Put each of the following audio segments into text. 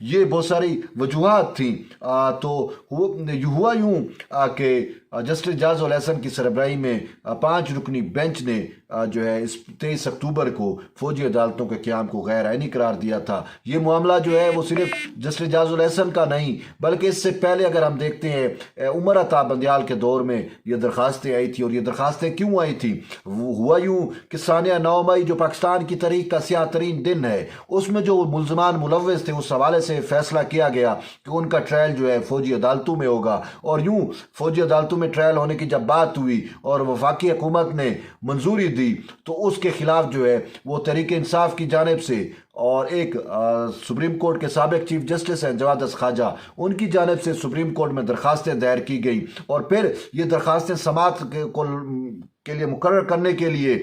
یہ بہت ساری وجوہات تھیں۔ تو ہوا یوں کہ جسٹس جاز الحسن کی سربراہی میں 5 رکنی بینچ نے جو ہے اس 23 اکتوبر کو فوجی عدالتوں کے قیام کو غیر آئینی قرار دیا تھا۔ یہ معاملہ جو ہے وہ صرف جسٹس جاز الحسن کا نہیں بلکہ اس سے پہلے اگر ہم دیکھتے ہیں عمر عطا بندیال کے دور میں یہ درخواستیں آئی تھیں۔ اور یہ درخواستیں کیوں آئی تھیں؟ ہوا یوں کہ سانیہ 9 مئی جو پاکستان کی تاریخ کا سیاہ ترین دن ہے، اس میں جو ملزمان ملوث تھے اس حوالے سے فیصلہ کیا گیا کہ ان کا ٹرائل جو ہے فوجی عدالتوں میں ہوگا۔ اور یوں فوجی عدالتوں میں ٹرائل ہونے کی جب بات ہوئی اور وفاقی حکومت نے منظوری دی تو اس کے خلاف جو ہے وہ تحریک انصاف کی جانب سے اور ایک سپریم کورٹ کے سابق چیف جسٹس ہیں جواد خواجہ، ان کی جانب سے سپریم کورٹ میں درخواستیں دائر کی گئیں۔ اور پھر یہ درخواستیں سماعت کے لیے مقرر کرنے کے لیے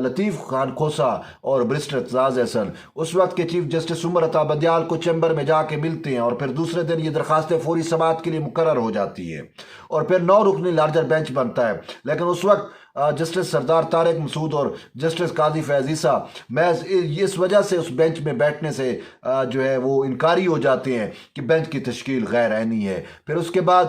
لطیف خان کھوسا اور برسٹر اعتزاز احسن اس وقت کے چیف جسٹس عمر عطا بندیال کو چیمبر میں جا کے ملتے ہیں، اور پھر دوسرے دن یہ درخواستیں فوری سماعت کے لیے مقرر ہو جاتی ہیں اور پھر 9 رکنی لارجر بینچ بنتا ہے۔ لیکن اس وقت جسٹس سردار طارق مسعود اور جسٹس قاضی فیض عیسیٰ محض اس وجہ سے اس بینچ میں بیٹھنے سے جو ہے وہ انکاری ہو جاتے ہیں کہ بینچ کی تشکیل غیر آئینی ہے۔ پھر اس کے بعد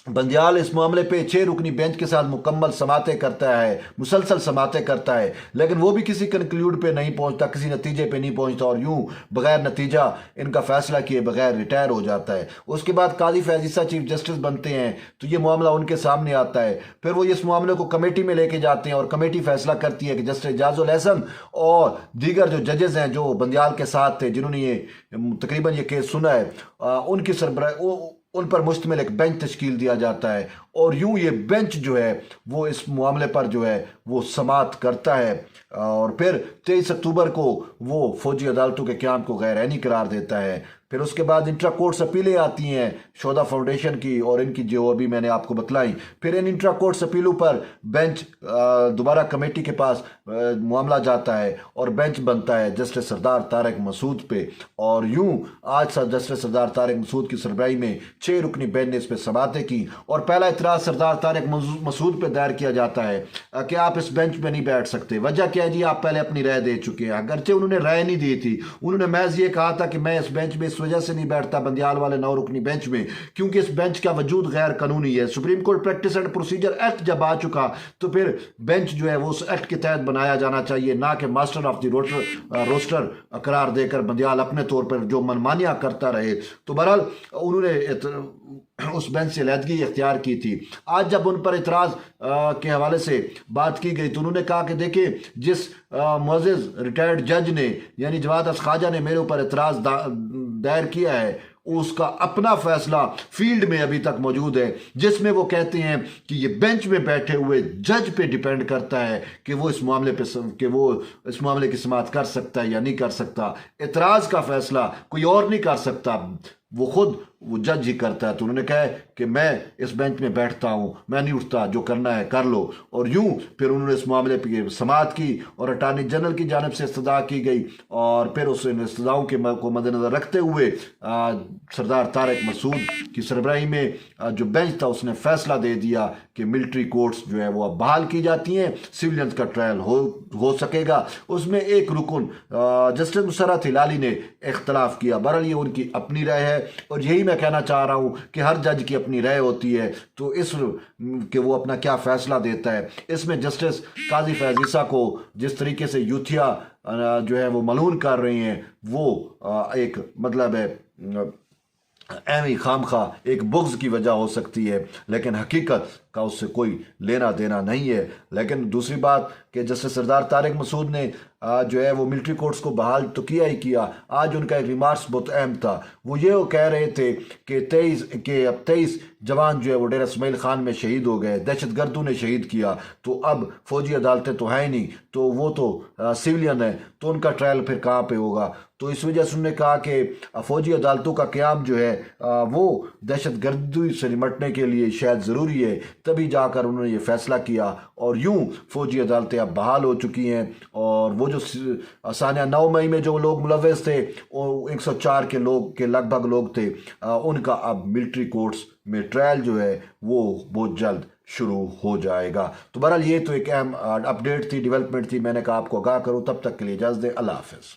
بندیال اس معاملے پہ 6 رکنی بینچ کے ساتھ مکمل سماعتیں کرتا ہے، مسلسل سماعتیں کرتا ہے، لیکن وہ بھی کسی کنکلیوڈ پہ نہیں پہنچتا، کسی نتیجے پہ نہیں پہنچتا، اور یوں بغیر نتیجہ ان کا فیصلہ کیے بغیر ریٹائر ہو جاتا ہے۔ اس کے بعد قاضی فیض عیسیٰ چیف جسٹس بنتے ہیں تو یہ معاملہ ان کے سامنے آتا ہے۔ پھر وہ اس معاملے کو کمیٹی میں لے کے جاتے ہیں اور کمیٹی فیصلہ کرتی ہے کہ جسٹس جاز الحسن اور دیگر جو ججز ہیں جو بندیال کے ساتھ تھے جنہوں نے یہ تقریباً یہ کیس سنا ہے، ان کی ان پر مشتمل ایک بینچ تشکیل دیا جاتا ہے، اور یوں یہ بینچ جو ہے وہ اس معاملے پر جو ہے وہ سماعت کرتا ہے، اور پھر 23 اکتوبر کو وہ فوجی عدالتوں کے قیام کو غیر عینی قرار دیتا ہے۔ پھر اس کے بعد انٹرا کورٹس اپیلیں آتی ہیں شہدا فاؤنڈیشن کی اور ان کی جو ابھی میں نے آپ کو بتلائیں۔ پھر ان انٹرا کورٹس اپیلوں پر بینچ دوبارہ کمیٹی کے پاس معاملہ جاتا ہے اور بینچ بنتا ہے جسٹس سردار طارق مسعود پہ، اور یوں آج جسٹس سردار طارق مسعود کی سربراہی میں 6 رکنی بینچ نے اس پہ سماعتیں کی، اور پہلا اعتراض سردار طارق مسعود پہ دائر کیا جاتا ہے کہ آپ اس بینچ پہ نہیں بیٹھ سکتے۔ وجہ کیا ہے جی؟ آپ پہلے اپنی رائے دے چکے ہیں، اگرچہ انہوں نے رائے نہیں دی تھی، انہوں نے محض یہ کہا تھا کہ میں اس بینچ میں اس وجہ سے نہیں بیٹھتا بندیال والے 9 رکنی بینچ میں کیونکہ اس بینچ کا وجود غیر قانونی ہے۔ Supreme court practice and procedure act جب آ چکا تو پھر بینچ جو ہے وہ اس ایکٹ کے تحت بنایا جانا چاہیے، نہ کہ ماسٹر آف دی روسٹر قرار دے کر بندیال اپنے طور پر جو منمانیاں کرتا رہے۔ تو بہرحال انہوں نے اس بینچ سے علیحدگی اختیار کی تھی۔ آج جب ان پر اعتراض کے حوالے سے بات کی گئی تو انہوں نے کہا کہ دیکھیں جس معزز ریٹائرڈ جج نے یعنی جواد خواجہ نے میرے اوپر اعتراض دائر کیا ہے اس کا اپنا فیصلہ فیلڈ میں ابھی تک موجود ہے، جس میں وہ کہتے ہیں کہ یہ بینچ میں بیٹھے ہوئے جج پہ ڈیپینڈ کرتا ہے کہ وہ اس معاملے کی سماعت کر سکتا ہے یا نہیں کر سکتا۔ اعتراض کا فیصلہ کوئی اور نہیں کر سکتا، وہ جج ہی کرتا ہے۔ تو انہوں نے کہا کہ میں اس بینچ میں بیٹھتا ہوں، میں نہیں اٹھتا، جو کرنا ہے کر لو، اور یوں پھر انہوں نے اس معاملے پہ سماعت کی اور اٹارنی جنرل کی جانب سے استدعا کی گئی، اور پھر اس استدعاؤں کو مد نظر رکھتے ہوئے سردار طارق مسعود کی سربراہی میں جو بینچ تھا اس نے فیصلہ دے دیا کہ ملٹری کورٹس جو ہے وہ اب بحال کی جاتی ہیں، سویلینز کا ٹرائل ہو سکے گا۔ اس میں ایک رکن جسٹس مسرت ہلالی نے اختلاف کیا، بہرحال یہ ان کی اپنی رائے ہے، اور یہی میں کہنا چاہ رہا ہوں کہ ہر جج کی اپنی رائے ہوتی ہے تو اس کہ وہ اپنا کیا فیصلہ دیتا ہے۔ اس میں جسٹس قاضی فیض عیسیٰ کو جس طریقے سے یوتھیا جو ہے وہ ملعون کر رہے ہیں وہ ایک مطلب ہے ایویں خامخواہ ایک بغض کی وجہ ہو سکتی ہے، لیکن حقیقت کا اس سے کوئی لینا دینا نہیں ہے۔ لیکن دوسری بات کہ جسٹس سردار طارق مسعود نے جو ہے وہ ملٹری کورٹس کو بحال تو کیا ہی کیا۔ آج ان کا ایک ریمارکس بہت اہم تھا، وہ یہ کہہ رہے تھے کہ 23 جوان جو ہے وہ ڈیرہ اسماعیل خان میں شہید ہو گئے، دہشت گردوں نے شہید کیا، تو اب فوجی عدالتیں تو ہیں نہیں، تو وہ تو سیولین ہے، تو ان کا ٹرائل پھر کہاں پہ ہوگا؟ تو اس وجہ سے انہوں نے کہا کہ فوجی عدالتوں کا قیام جو ہے وہ دہشت گردی سے نمٹنے کے لیے شاید ضروری ہے، تبھی جا کر انہوں نے یہ فیصلہ کیا، اور یوں فوجی عدالتیں اب بحال ہو چکی ہیں۔ اور وہ جو سانیہ 9 مئی میں جو لوگ ملوث تھے 104 کے لگ بھگ لوگ تھے، ان کا اب ملٹری کورٹس میں ٹرائل جو ہے وہ بہت جلد شروع ہو جائے گا۔ تو بہرحال یہ تو ایک اہم اپڈیٹ تھی، ڈیولپمنٹ تھی، میں نے کہا آپ کو آگاہ کروں۔ تب تک کے لیے اجازت دیں، اللہ حافظ۔